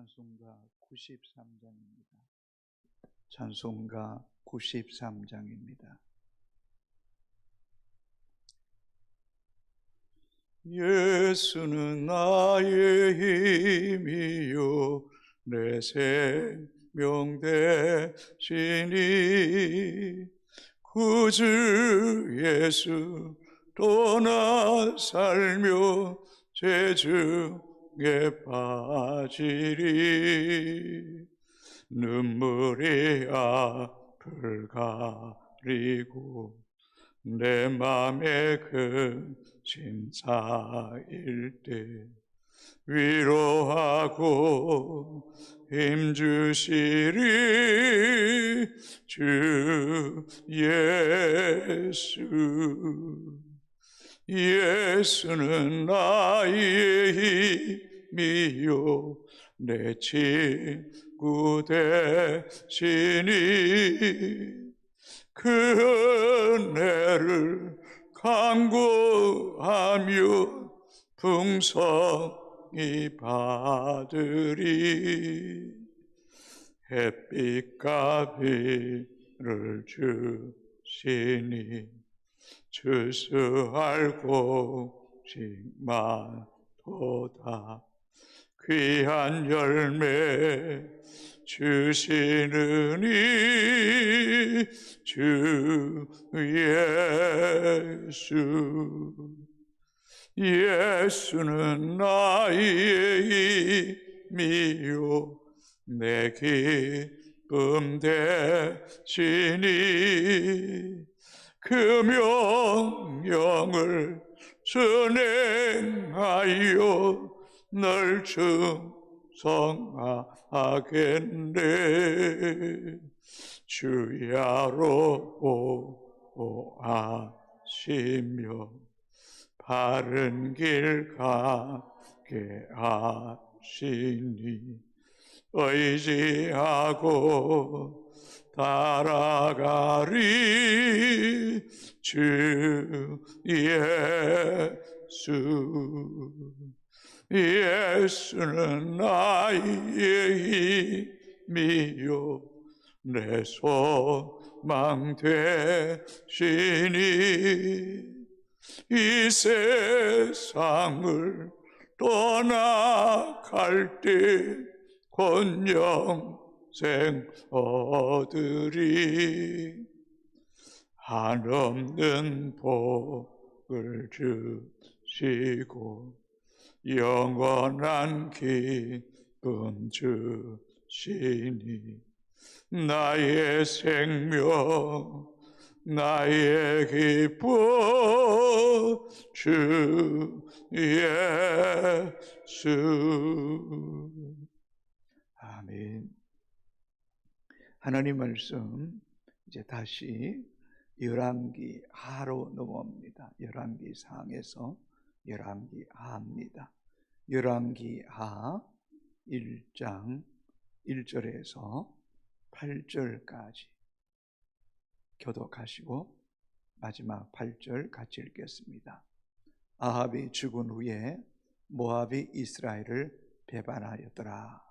찬송가 93장입니다. 찬송가 93장입니다. 예수는 나의 힘이요 내 생명 되시니 구주 예수 떠나 살며 죄중에 빠지리 눈물이 앞을 가리고 내 맘에 큰 심사일 때 위로하고 힘주시리 주 예수. 예수는 나의 힘이요 내 친구 되시니 그 은혜를 간구하며 풍성히 받으리 햇빛과 비를 주시니 추수할 곡식마도다 귀한 열매 주시느니 주 예수. 예수는 나의 힘이요 내 기쁨 되시니 그 명령을 준행하여 널 충성하겠네 주야로 보호하시며 바른 길 가게 하시니 의지하고 따라가리 주 예수. 예수는 나의 힘이요 내 소망 되시니 이 세상을 떠나갈 때 곧 영생 얻으리 한없는 복을 주시고 영원한 기쁨 주시니 나의 생명 나의 기쁨 주 예수. 아멘. 하나님 말씀 이제 다시 열왕기 하로 넘어옵니다. 열왕기 상에서 열왕기 하입니다. 열왕기 하 1장 1절에서 8절까지 교독하시고 마지막 8절 같이 읽겠습니다. 아합이 죽은 후에 모압이 이스라엘을 배반하였더라.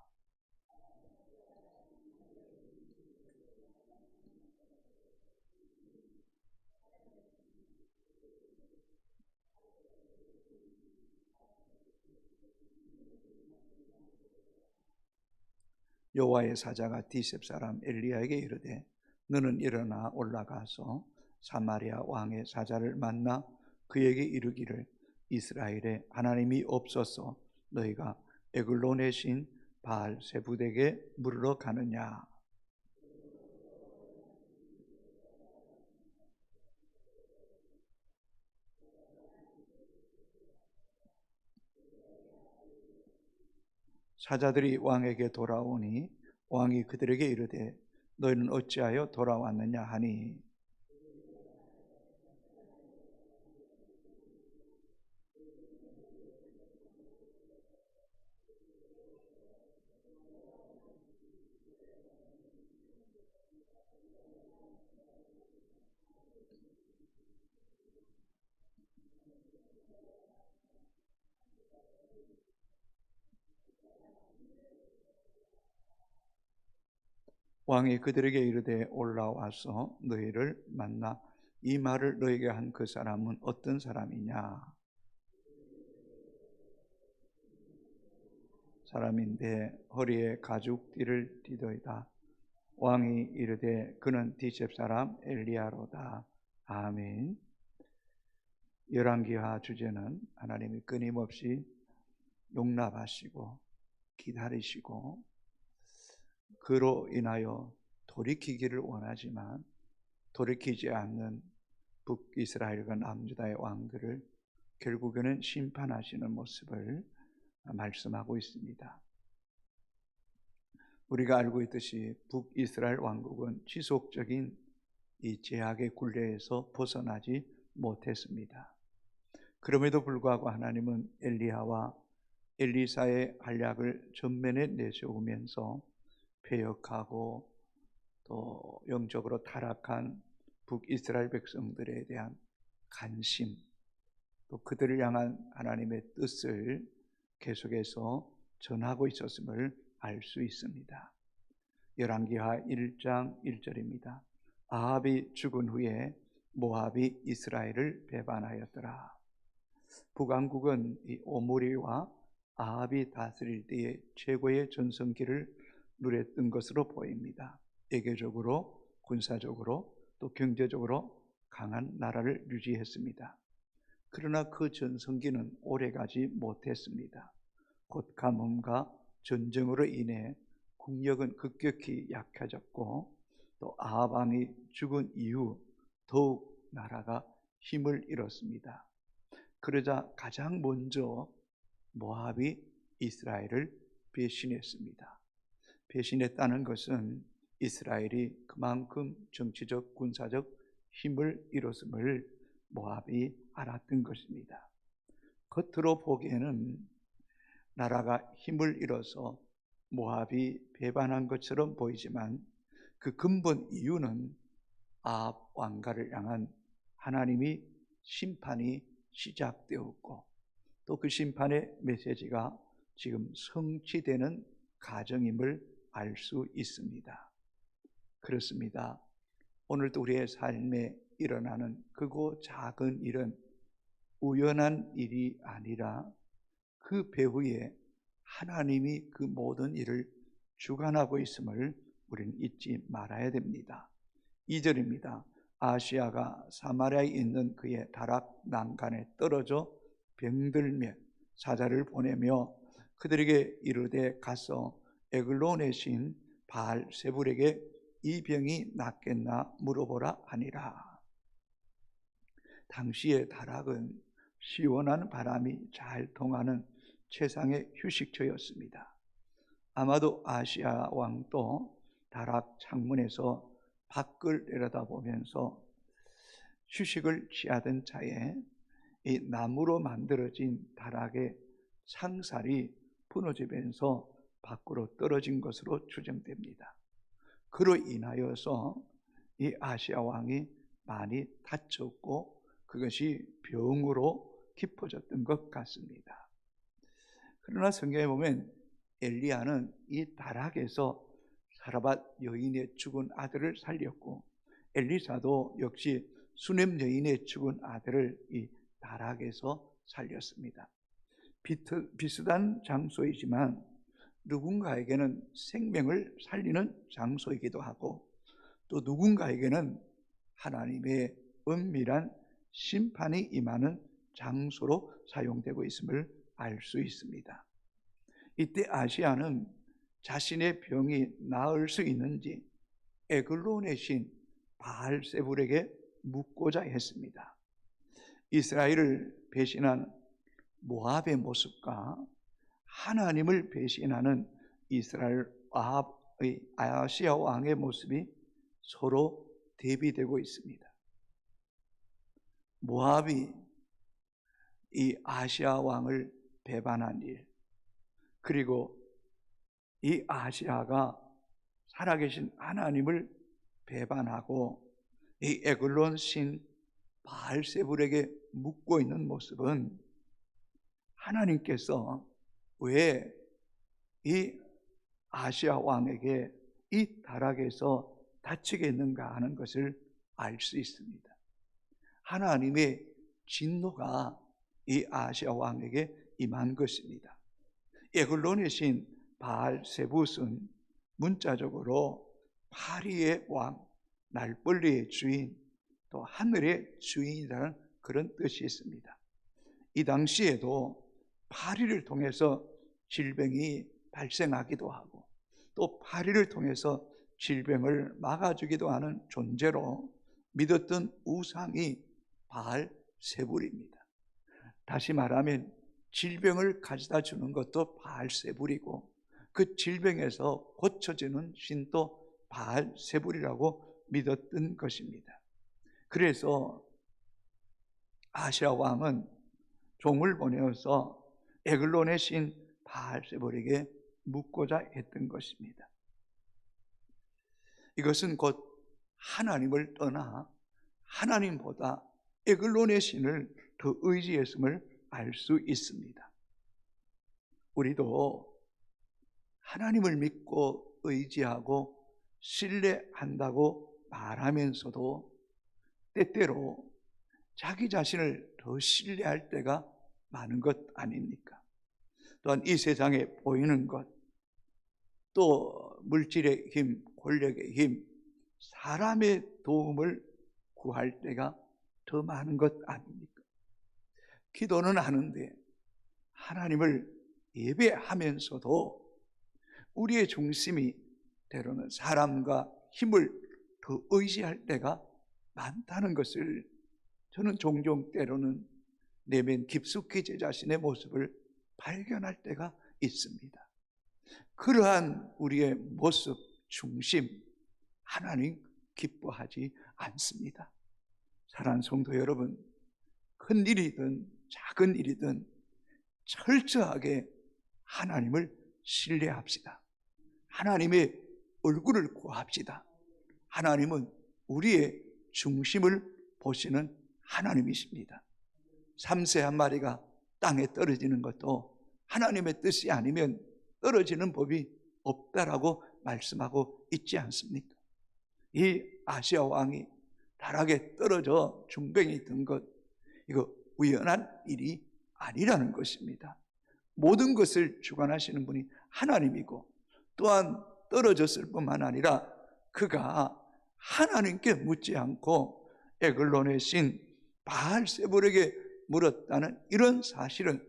여호와의 사자가 디셉 사람 엘리야에게 이르되 너는 일어나 올라가서 사마리아 왕의 사자를 만나 그에게 이르기를 이스라엘에 하나님이 없어서 너희가 에글론의 신 바알세불에게 물으러 가느냐. 사자들이 왕에게 돌아오니 왕이 그들에게 이르되 너희는 어찌하여 돌아왔느냐 하니 왕이 그들에게 이르되 올라와서 너희를 만나 이 말을 너에게 한 그 사람은 어떤 사람이냐? 사람인데 허리에 가죽띠를 띠더이다. 왕이 이르되 그는 디셉 사람 엘리야로다. 아멘. 열왕기하 주제는 하나님이 끊임없이 용납하시고 기다리시고 그로 인하여 돌이키기를 원하지만 돌이키지 않는 북이스라엘과 남유다의 왕들을 결국에는 심판하시는 모습을 말씀하고 있습니다. 우리가 알고 있듯이 북이스라엘 왕국은 지속적인 이 제약의 굴레에서 벗어나지 못했습니다. 그럼에도 불구하고 하나님은 엘리야와 엘리사의 활약을 전면에 내세우면서 패역하고 또 영적으로 타락한 북이스라엘 백성들에 대한 관심, 또 그들을 향한 하나님의 뜻을 계속해서 전하고 있었음을 알 수 있습니다. 열왕기하 1장 1절입니다. 아합이 죽은 후에 모압이 이스라엘을 배반하였더라. 북왕국은 이 오므리와 아합이 다스릴 때의 최고의 전성기를 누렸던 것으로 보입니다. 외교적으로, 군사적으로, 또 경제적으로 강한 나라를 유지했습니다. 그러나 그 전성기는 오래가지 못했습니다. 곧 가뭄과 전쟁으로 인해 국력은 급격히 약해졌고 또 아합 왕이 죽은 이후 더욱 나라가 힘을 잃었습니다. 그러자 가장 먼저 모압이 이스라엘을 배신했습니다. 배신했다는 것은 이스라엘이 그만큼 정치적, 군사적 힘을 잃었음을 모압이 알았던 것입니다. 겉으로 보기에는 나라가 힘을 잃어서 모압이 배반한 것처럼 보이지만 그 근본 이유는 아합 왕가를 향한 하나님이 심판이 시작되었고 또 그 심판의 메시지가 지금 성취되는 과정임을 알 수 있습니다. 그렇습니다. 오늘도 우리의 삶에 일어나는 크고 작은 일은 우연한 일이 아니라 그 배후에 하나님이 그 모든 일을 주관하고 있음을 우리는 잊지 말아야 됩니다. 2절입니다. 아시아가 사마리아에 있는 그의 다락 난간에 떨어져 병들며 사자를 보내며 그들에게 이르되 가서 에글론의 신 바알세불에게 이 병이 낫겠나 물어보라 하니라. 당시의 다락은 시원한 바람이 잘 통하는 최상의 휴식처였습니다. 아마도 아시아 왕도 다락 창문에서 밖을 내려다보면서 휴식을 취하던 차에 이 나무로 만들어진 다락의 창살이 부러지면서 밖으로 떨어진 것으로 추정됩니다. 그로 인하여서 이 아시아 왕이 많이 다쳤고 그것이 병으로 깊어졌던 것 같습니다. 그러나 성경에 보면 엘리야는 이 다락에서 사라밧 여인의 죽은 아들을 살렸고 엘리사도 역시 수넴 여인의 죽은 아들을 이 다락에서 살렸습니다. 비슷한 장소이지만 누군가에게는 생명을 살리는 장소이기도 하고 또 누군가에게는 하나님의 은밀한 심판이 임하는 장소로 사용되고 있음을 알 수 있습니다. 이때 아시아는 자신의 병이 나을 수 있는지 에글론의 신 바알세불에게 묻고자 했습니다. 이스라엘을 배신한 모압의 모습과 하나님을 배신하는 이스라엘 아합의 아시아 왕의 모습이 서로 대비되고 있습니다. 모압이 이 아시아 왕을 배반한 일, 그리고 이 아시아가 살아계신 하나님을 배반하고 이 에글론 신 바알세불에게 묻고 있는 모습은 하나님께서 왜 이 아시아 왕에게 이 타락에서 다치겠는가 하는 것을 알 수 있습니다. 하나님의 진노가 이 아시아 왕에게 임한 것입니다. 에글론의 신 바알세붓은 문자적으로 파리의 왕, 날벌리의 주인, 또 하늘의 주인이라는 그런 뜻이 있습니다. 이 당시에도 파리를 통해서 질병이 발생하기도 하고 또 파리를 통해서 질병을 막아주기도 하는 존재로 믿었던 우상이 바알세불입니다. 다시 말하면 질병을 가져다 주는 것도 바알세불이고 그 질병에서 고쳐지는 신도 바알세불이라고 믿었던 것입니다. 그래서 아시아 왕은 종을 보내어서 에글론의 신 바알세불에게 묻고자 했던 것입니다. 이것은 곧 하나님을 떠나 하나님보다 에글론의 신을 더 의지했음을 알 수 있습니다. 우리도 하나님을 믿고 의지하고 신뢰한다고 말하면서도 때때로 자기 자신을 더 신뢰할 때가 많은 것 아닙니까? 또한 이 세상에 보이는 것, 또 물질의 힘, 권력의 힘, 사람의 도움을 구할 때가 더 많은 것 아닙니까? 기도는 하는데 하나님을 예배하면서도 우리의 중심이 때로는 사람과 힘을 더 의지할 때가 많다는 것을 저는 종종 때로는 내면 깊숙이 제 자신의 모습을 발견할 때가 있습니다. 그러한 우리의 모습, 중심, 하나님 기뻐하지 않습니다. 사랑하는 성도 여러분, 큰 일이든 작은 일이든 철저하게 하나님을 신뢰합시다. 하나님의 얼굴을 구합시다. 하나님은 우리의 중심을 보시는 하나님이십니다. 삼새 한 마리가 땅에 떨어지는 것도 하나님의 뜻이 아니면 떨어지는 법이 없다라고 말씀하고 있지 않습니까? 이 아시아 왕이 타락에 떨어져 중병이 든 것, 이거 우연한 일이 아니라는 것입니다. 모든 것을 주관하시는 분이 하나님이고 또한 떨어졌을 뿐만 아니라 그가 하나님께 묻지 않고 에글론의 신 바알세불에게 물었다는 이런 사실은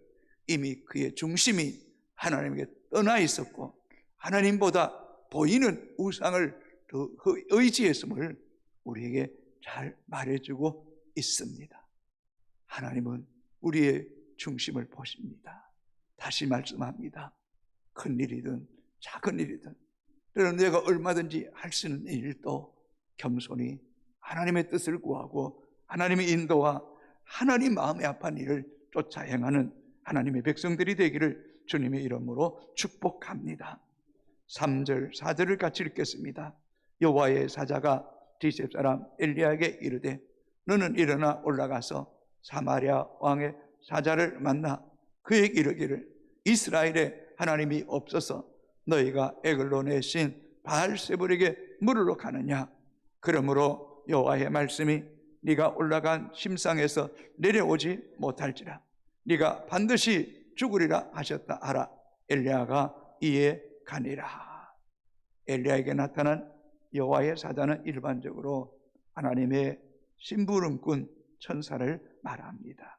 이미 그의 중심이 하나님에게 떠나 있었고 하나님보다 보이는 우상을 더 의지했음을 우리에게 잘 말해주고 있습니다. 하나님은 우리의 중심을 보십니다. 다시 말씀합니다. 큰 일이든 작은 일이든 때로는 내가 얼마든지 할 수 있는 일도 겸손히 하나님의 뜻을 구하고 하나님의 인도와 하나님 마음에 합한 일을 쫓아 행하는 하나님의 백성들이 되기를 주님의 이름으로 축복합니다. 3절 4절을 같이 읽겠습니다. 여호와의 사자가 디셉 사람 엘리야에게 이르되 너는 일어나 올라가서 사마리아 왕의 사자를 만나 그에게 이르기를 이스라엘에 하나님이 없어서 너희가 에글론의 신 바알세불에게 물으러 가느냐. 그러므로 여호와의 말씀이 네가 올라간 침상에서 내려오지 못할지라 네가 반드시 죽으리라 하셨다 하라. 엘리야가 이에 가니라. 엘리야에게 나타난 여호와의 사자는 일반적으로 하나님의 심부름꾼 천사를 말합니다.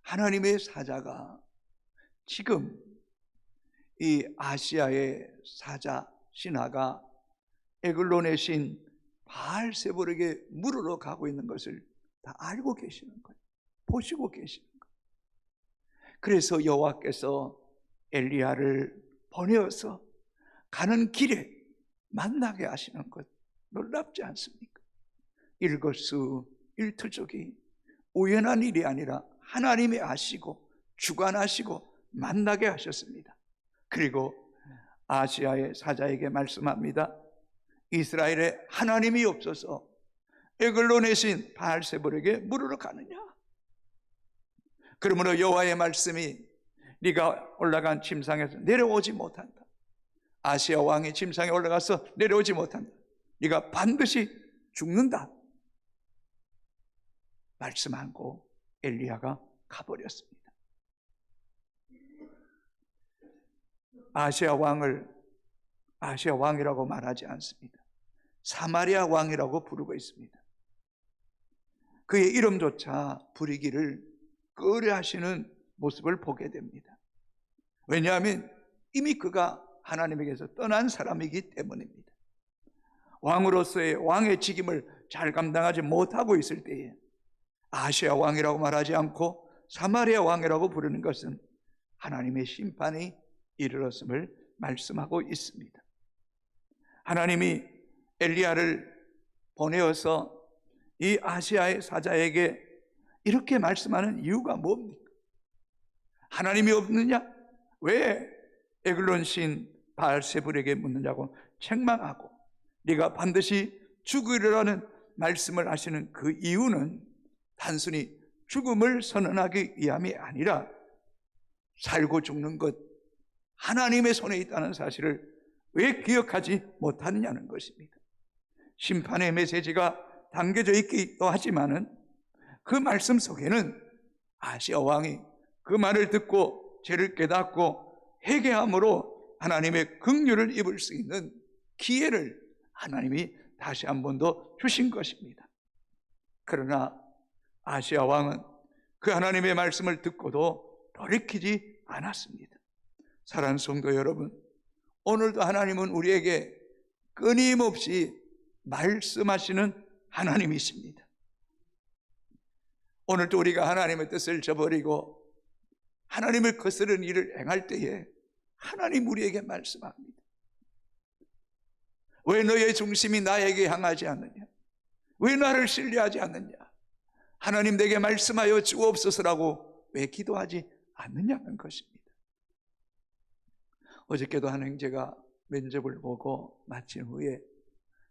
하나님의 사자가 지금 이 아시아의 사자 신하가 에글론의 신 바알세불에게 물으러 가고 있는 것을 다 알고 계시는 거예요. 보시고 계시는 거예요. 그래서 여호와께서 엘리야를 보내어서 가는 길에 만나게 하시는 것 놀랍지 않습니까? 일거수일투족이 우연한 일이 아니라 하나님이 아시고 주관하시고 만나게 하셨습니다. 그리고 아시아의 사자에게 말씀합니다. 이스라엘에 하나님이 없어서 에글론의 신 바알세불에게 물으러 가느냐. 그러므로 여호와의 말씀이 네가 올라간 침상에서 내려오지 못한다. 아시아 왕이 침상에 올라가서 내려오지 못한다. 네가 반드시 죽는다. 말씀하고 엘리야가 가버렸습니다. 아시아 왕을 아시아 왕이라고 말하지 않습니다. 사마리아 왕이라고 부르고 있습니다. 그의 이름조차 부리기를 꺼려하시는 모습을 보게 됩니다. 왜냐하면 이미 그가 하나님에게서 떠난 사람이기 때문입니다. 왕으로서의 왕의 직임을 잘 감당하지 못하고 있을 때에 아시아 왕이라고 말하지 않고 사마리아 왕이라고 부르는 것은 하나님의 심판이 이르렀음을 말씀하고 있습니다. 하나님이 엘리야를 보내어서 이 아시아의 사자에게 이렇게 말씀하는 이유가 뭡니까? 하나님이 없느냐? 왜 에글론 신 바알세불에게 묻느냐고 책망하고 네가 반드시 죽으리라는 말씀을 하시는 그 이유는 단순히 죽음을 선언하기 위함이 아니라 살고 죽는 것 하나님의 손에 있다는 사실을 왜 기억하지 못하느냐는 것입니다. 심판의 메시지가 담겨져 있기도 하지만은 그 말씀 속에는 아시아 왕이 그 말을 듣고 죄를 깨닫고 회개함으로 하나님의 긍휼을 입을 수 있는 기회를 하나님이 다시 한 번 더 주신 것입니다. 그러나 아시아 왕은 그 하나님의 말씀을 듣고도 돌이키지 않았습니다. 사랑하는 성도 여러분, 오늘도 하나님은 우리에게 끊임없이 말씀하시는 하나님이십니다. 오늘도 우리가 하나님의 뜻을 저버리고 하나님을 거스르는 일을 행할 때에 하나님 우리에게 말씀합니다. 왜 너의 중심이 나에게 향하지 않느냐? 왜 나를 신뢰하지 않느냐? 하나님 내게 말씀하여 주옵소서라고 왜 기도하지 않느냐는 것입니다. 어저께도 한 형제가 면접을 보고 마친 후에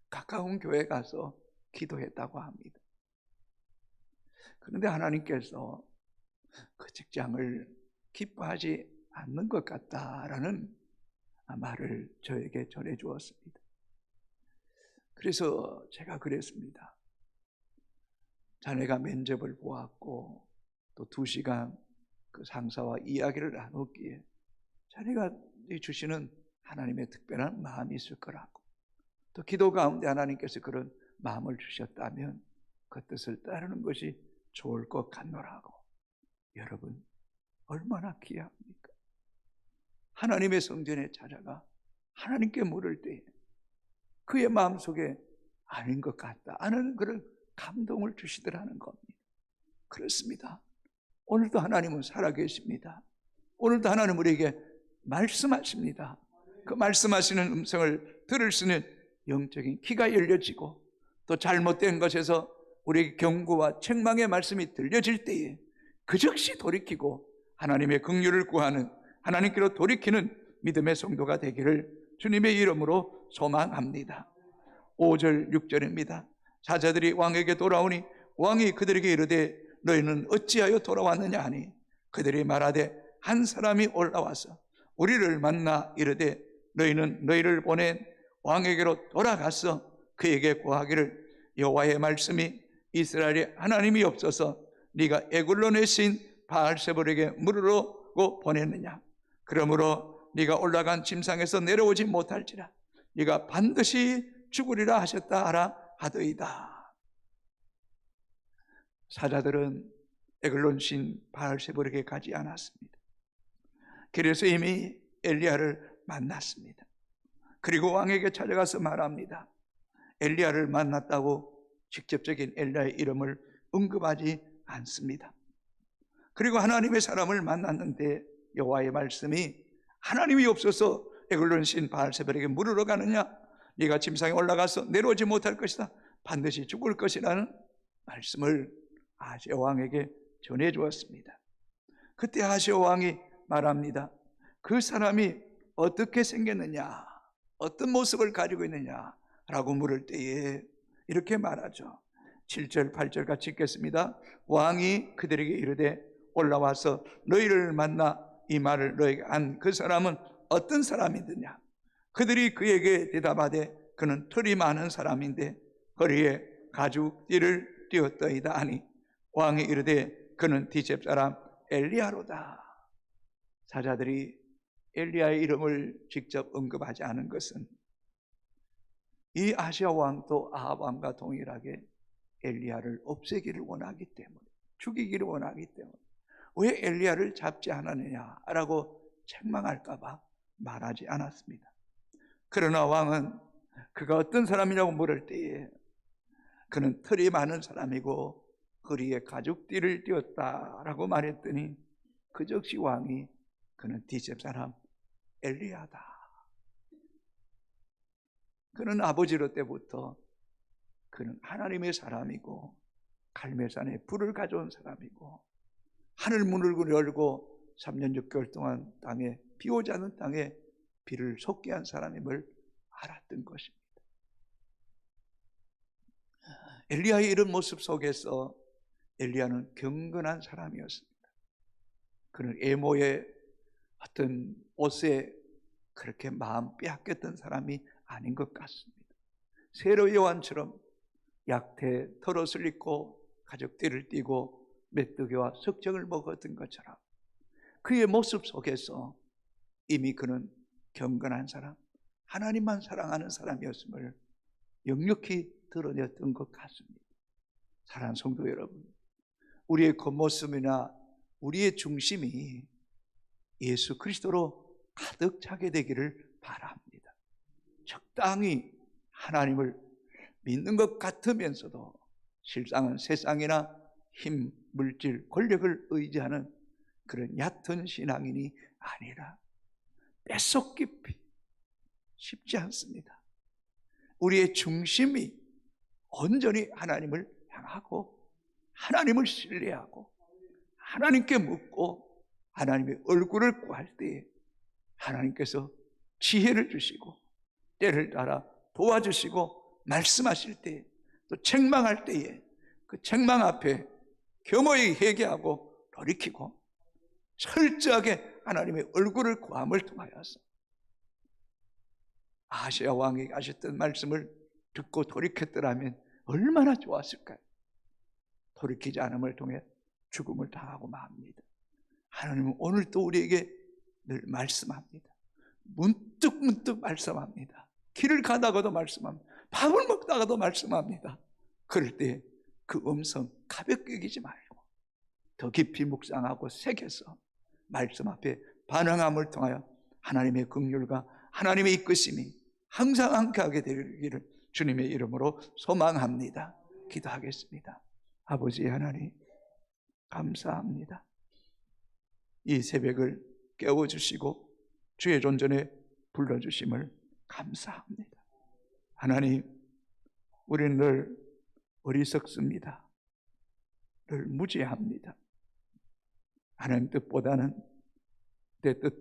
가까운 교회 가서 기도했다고 합니다. 그런데 하나님께서 그 직장을 기뻐하지 않는 것 같다라는 말을 저에게 전해 주었습니다. 그래서 제가 그랬습니다. 자네가 면접을 보았고 또 2시간 그 상사와 이야기를 나눴기에 자네가 주시는 하나님의 특별한 마음이 있을 거라고, 또 기도 가운데 하나님께서 그런 마음을 주셨다면 그 뜻을 따르는 것이 좋을 것 같노라고. 여러분, 얼마나 귀합니까? 하나님의 성전에 찾아가 하나님께 물을 때 그의 마음속에 아닌 것 같다 하는 그런 감동을 주시더라는 겁니다. 그렇습니다. 오늘도 하나님은 살아계십니다. 오늘도 하나님 우리에게 말씀하십니다. 그 말씀하시는 음성을 들을 수 있는 영적인 귀가 열려지고 또 잘못된 것에서 우리에게 경고와 책망의 말씀이 들려질 때에 그 즉시 돌이키고 하나님의 긍휼을 구하는, 하나님께로 돌이키는 믿음의 성도가 되기를 주님의 이름으로 소망합니다. 5절 6절입니다. 사자들이 왕에게 돌아오니 왕이 그들에게 이르되 너희는 어찌하여 돌아왔느냐 하니 그들이 말하되 한 사람이 올라와서 우리를 만나 이르되 너희는 너희를 보낸 왕에게로 돌아가서 그에게 고하기를 여호와의 말씀이 이스라엘에 하나님이 없어서 네가 에글론의 신 바알세불에게 물으라고 보냈느냐? 그러므로 네가 올라간 침상에서 내려오지 못할지라 네가 반드시 죽으리라 하셨다 하라 하더이다. 사자들은 에글론 신 바알세불에게 가지 않았습니다. 그래서 이미 엘리야를 만났습니다. 그리고 왕에게 찾아가서 말합니다. 엘리야를 만났다고 직접적인 엘리야의 이름을 언급하지 않습니다. 그리고 하나님의 사람을 만났는데 여호와의 말씀이 하나님이 없어서 에글론 신 바알세불에게 물으러 가느냐? 네가 침상에 올라가서 내려오지 못할 것이다. 반드시 죽을 것이라는 말씀을 아시아 왕에게 전해 주었습니다. 그때 아시아 왕이 말합니다. 그 사람이 어떻게 생겼느냐, 어떤 모습을 가지고 있느냐라고 물을 때에 이렇게 말하죠. 7절 8절 같이 읽겠습니다. 왕이 그들에게 이르되 올라와서 너희를 만나 이 말을 너에게 한 그 사람은 어떤 사람이더냐? 그들이 그에게 대답하되 그는 털이 많은 사람인데 허리에 가죽띠를 띄었더이다 하니 왕이 이르되 그는 디셉 사람 엘리야로다. 사자들이 엘리야의 이름을 직접 언급하지 않은 것은 이 아시아 왕도 아합 왕과 동일하게 엘리야를 없애기를 원하기 때문에, 죽이기를 원하기 때문에 왜 엘리야를 잡지 않았느냐라고 책망할까 봐 말하지 않았습니다. 그러나 왕은 그가 어떤 사람이냐고 물을 때에 그는 털이 많은 사람이고 허리에 가죽띠를 띄었다라고 말했더니 그 즉시 왕이 그는 디셉 사람 엘리야다. 그는 아버지로 때부터 그는 하나님의 사람이고 갈멜산에 불을 가져온 사람이고 하늘 문을 열고 3년 6개월 동안 땅에 비 오지 않는 땅에 비를 솟게 한 사람임을 알았던 것입니다. 엘리야의 이런 모습 속에서 엘리야는 경건한 사람이었습니다. 그는 애모의 어떤 옷에 그렇게 마음 빼앗겼던 사람이 아닌 것 같습니다. 세로 요한처럼 약태 털옷을 입고 가죽띠를 띠고 메뚜기와 석정을 먹었던 것처럼 그의 모습 속에서 이미 그는 경건한 사람, 하나님만 사랑하는 사람이었음을 역력히 드러냈던 것 같습니다. 사랑하는 성도 여러분, 우리의 겉모습이나 우리의 중심이 예수 그리스도로 가득 차게 되기를 바랍니다. 적당히 하나님을 믿는 것 같으면서도 실상은 세상이나 힘, 물질, 권력을 의지하는 그런 얕은 신앙인이 아니라 뼛속 깊이 쉽지 않습니다. 우리의 중심이 온전히 하나님을 향하고 하나님을 신뢰하고 하나님께 묻고 하나님의 얼굴을 구할 때에 하나님께서 지혜를 주시고 때를 따라 도와주시고 말씀하실 때에 또 책망할 때에 그 책망 앞에 겸허히 회개하고 돌이키고 철저하게 하나님의 얼굴을 구함을 통하여서 아시아 왕이 하셨던 말씀을 듣고 돌이켰더라면 얼마나 좋았을까요? 돌이키지 않음을 통해 죽음을 당하고 맙니다. 하나님은 오늘도 우리에게 늘 말씀합니다. 문득 말씀합니다. 길을 가다가도 말씀합니다. 밥을 먹다가도 말씀합니다. 그럴 때 그 음성 가볍게 여기지 말고 더 깊이 묵상하고 새겨서 말씀 앞에 반응함을 통하여 하나님의 긍휼과 하나님의 이끄심이 항상 함께하게 되기를 주님의 이름으로 소망합니다. 기도하겠습니다. 아버지 하나님, 감사합니다. 이 새벽을 깨워주시고 주의 존전에 불러주심을 감사합니다. 하나님, 우리는 늘 어리석습니다. 늘 무지합니다. 하나님 뜻보다는 내 뜻,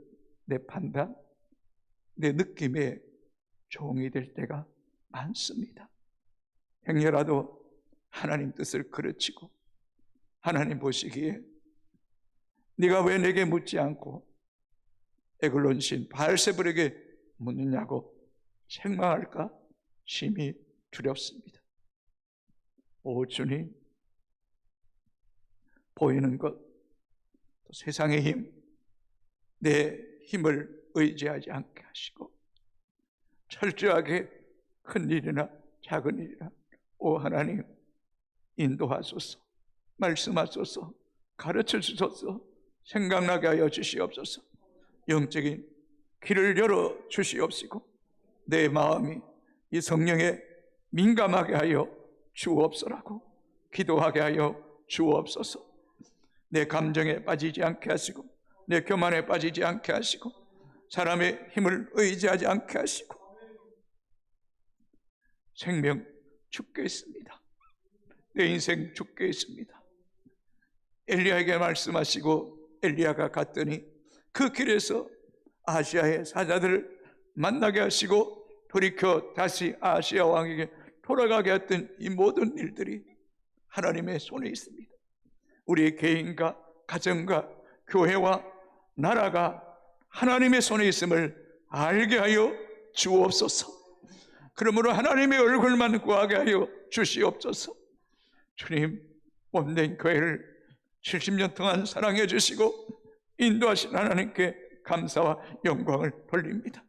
내 판단, 내 느낌에 종이 될 때가 많습니다. 행여라도 하나님 뜻을 그르치고 하나님 보시기에 네가 왜 내게 묻지 않고 에글론 신 바알세불에게 묻느냐고 책망할까 심히 두렵습니다. 오 주님, 보이는 것, 또 세상의 힘, 내 힘을 의지하지 않게 하시고 철저하게 큰 일이나 작은 일이나 오 하나님 인도하소서, 말씀하소서, 가르쳐 주소서, 생각나게 하여 주시옵소서. 영적인 길을 열어 주시옵시고 내 마음이 이 성령에 민감하게 하여 주옵소라고 기도하게 하여 주옵소서. 내 감정에 빠지지 않게 하시고 내 교만에 빠지지 않게 하시고 사람의 힘을 의지하지 않게 하시고 생명 죽게 했습니다. 내 인생 죽게 했습니다. 엘리야에게 말씀하시고 엘리야가 갔더니 그 길에서 아시아의 사자들을 만나게 하시고 돌이켜 다시 아시아 왕에게 돌아가게 했던 이 모든 일들이 하나님의 손에 있습니다. 우리의 개인과 가정과 교회와 나라가 하나님의 손에 있음을 알게 하여 주옵소서. 그러므로 하나님의 얼굴만 구하게 하여 주시옵소서. 주님, 몸된 교회를 70년 동안 사랑해 주시고 인도하신 하나님께 감사와 영광을 돌립니다.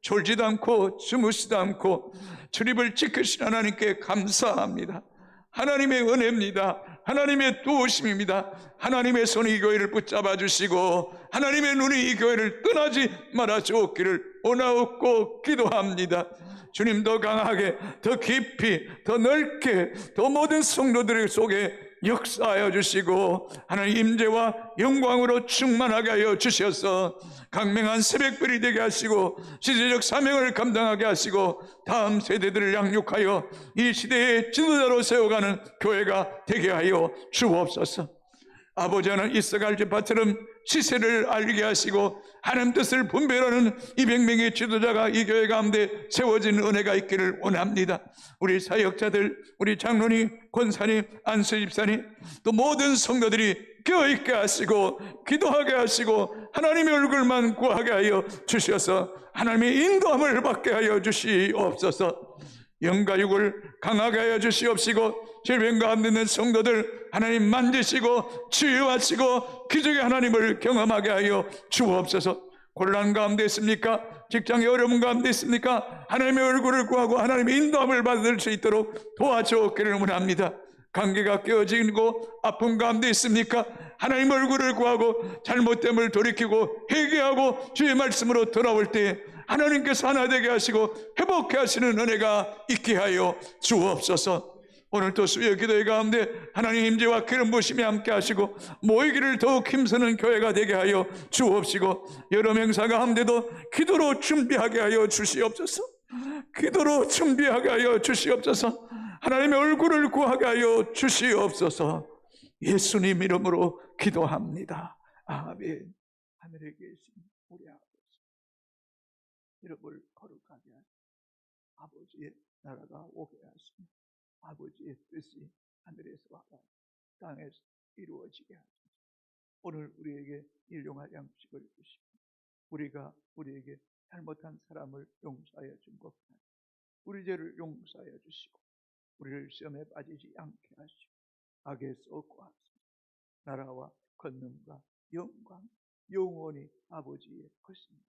졸지도 않고 주무시도 않고 출입을 지키신 하나님께 감사합니다. 하나님의 은혜입니다. 하나님의 도우심입니다. 하나님의 손이 이 교회를 붙잡아 주시고 하나님의 눈이 이 교회를 떠나지 말아 주옵기를 원하옵고 기도합니다. 주님, 더 강하게, 더 깊이, 더 넓게, 더 모든 성도들 속에 역사하여 주시고 하나님 임재와 영광으로 충만하게 하여 주셔서 강맹한 새벽별이 되게 하시고 시대적 사명을 감당하게 하시고 다음 세대들을 양육하여 이 시대의 지도자로 세워가는 교회가 되게 하여 주옵소서. 아버지는 이스라엘 지파처럼 시세를 알게 하시고 하나님 뜻을 분별하는 200명의 지도자가 이 교회 가운데 세워지는 은혜가 있기를 원합니다. 우리 사역자들, 우리 장로님, 권사님, 안수 집사님, 또 모든 성도들이 깨어있게 하시고 기도하게 하시고 하나님의 얼굴만 구하게 하여 주셔서 하나님의 인도함을 받게 하여 주시옵소서. 영과 육을 강하게 하여 주시옵시고 질병 가운데 있는 성도들 하나님 만지시고 치유하시고 기적의 하나님을 경험하게 하여 주옵소서. 곤란 가운데 있습니까? 직장의 어려움 가운데 있습니까? 하나님의 얼굴을 구하고 하나님의 인도함을 받을 수 있도록 도와주옵기를 원합니다. 관계가 깨어지고 아픔 가운데 있습니까? 하나님 얼굴을 구하고 잘못됨을 돌이키고 회개하고 주의 말씀으로 돌아올 때 하나님께서 하나 되게 하시고 회복해 하시는 은혜가 있게 하여 주옵소서. 오늘도 수요 기도회 가운데 하나님 임재와 기름 부으심이 함께 하시고 모이기를 더욱 힘쓰는 교회가 되게 하여 주옵시고 여러 명사 가운데도 기도로 준비하게 하여 주시옵소서. 기도로 준비하게 하여 주시옵소서. 하나님의 얼굴을 구하게 하여 주시옵소서. 예수님 이름으로 기도합니다. 아멘. 하늘에 계신 우리 아버지, 이름을 거룩하게 하시고 아버지의 나라가 오게 하시며 아버지의 뜻이 하늘에서와 땅에서 이루어지게 하소서. 오늘 우리에게 일용할 양식을 주시고 우리가 우리에게 잘못한 사람을 용서하여 준 것 같이 우리 죄를 용서하여 주시고 우리를 시험에 빠지지 않게 하시고 악에서 구하소서. 나라와 권능과 영광 영원히 아버지의 것입니다.